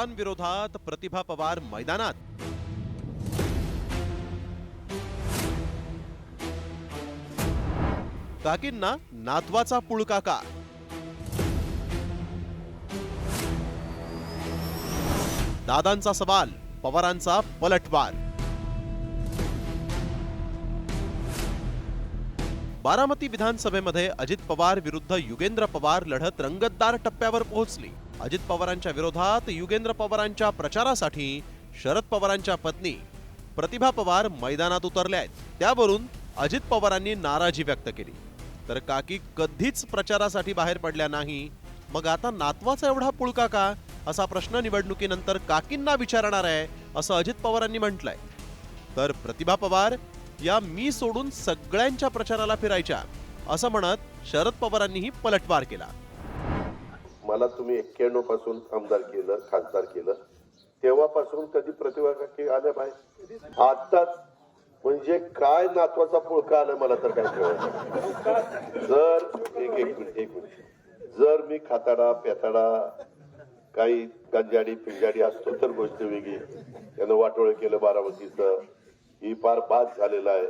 दादांविरोधात प्रतिभा पवार मैदानात। काकींना नातवाचा पुळका का? दादांचा सवाल, पवारांचा पलटवार। बारामती विधानसभेमध्ये अजित पवार विरुद्ध युगेंद्र पवार लढत रंगतदार टप्प्यावर पोहोचली। अजित पवारांच्या विरोधात युगेंद्र पवारांच्या प्रचारासाठी शरद पवारांच्या पत्नी प्रतिभा पवार मैदानात उतरल्या आहेत। त्यावरून अजित पवारांनी नाराजी व्यक्त केली। तर काकी कधीच प्रचारासाठी बाहेर पडल्या नाही, मग आता नातवाचा एवढा पुळका का, असा प्रश्न निवडणुकीनंतर काकींना विचारणार आहे, असं अजित पवारांनी म्हटलंय। तर प्रतिभा पवार या मी सोडून सगळ्यांच्या प्रचाराला फिरायच्या, असं म्हणत शरद पवारांनीही पलटवार केला। मला तुम्ही 91 पासून आमदार केलं, खासदार केलं, तेव्हापासून कधी प्रतिभा काकी आल्या बाहेर? आता म्हणजे काय नातवाचा पुळका आला मला तर काय कळत। जर एक मिनिट जर मी खाताडा पेताडा काही गंजाडी पिंजाडी असतो तर गोष्ट वेगळी। त्यानं वाटोळ केलं बारामतीचं, ही फार बाद झालेला आहे।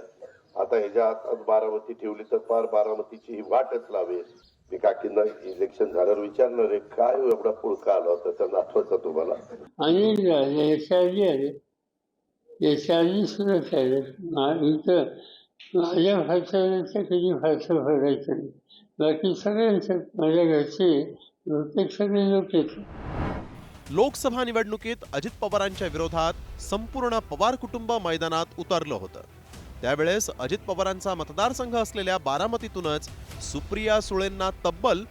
आता ह्याच्या हातात बारामती ठेवली तर फार बारामतीची ही वाटच लावेल। मी काकींना इलेक्शन झाल्यावर विचारणार आहे, काय एवढा पुळका आला होता त्या नातवाचा तुम्हाला? आणि यशाची सुद्धा केलं इथं माझ्या भाषणाचं कधी भाषा भरायचं नाही, बाकी सगळ्यांचं माझ्या घरचे बहुतेक सगळे लोक येतात। लोकसभा निवडणुकीत अजित पवारांच्या विरोधात संपूर्ण पवार कुटुंब मैदानात उतरलं होतं। त्यावेळेस अजित पवारांचा मतदारसंघ असलेल्या बारामतीतूनच सुप्रिया सुळेंना तब्बल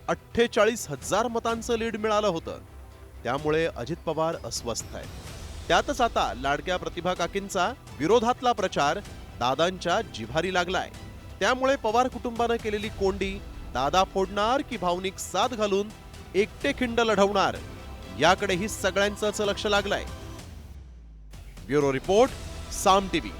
48,000 मतांचं लीड मिळालं होतं। त्यामुळे अजित पवार अस्वस्थ आहेत। त्यातच आता लाडक्या प्रतिभा काकींचा विरोधातला प्रचार दादांच्या जिव्हारी लागलाय। त्यामुळे पवार कुटुंबानं केलेली कोंडी दादा फोडणार की भावनिक साथ घालून एकटे खिंड लढवणार, याकडेही सगळ्यांचंच लक्ष लागलंय। ब्युरो रिपोर्ट, साम टीव्ही।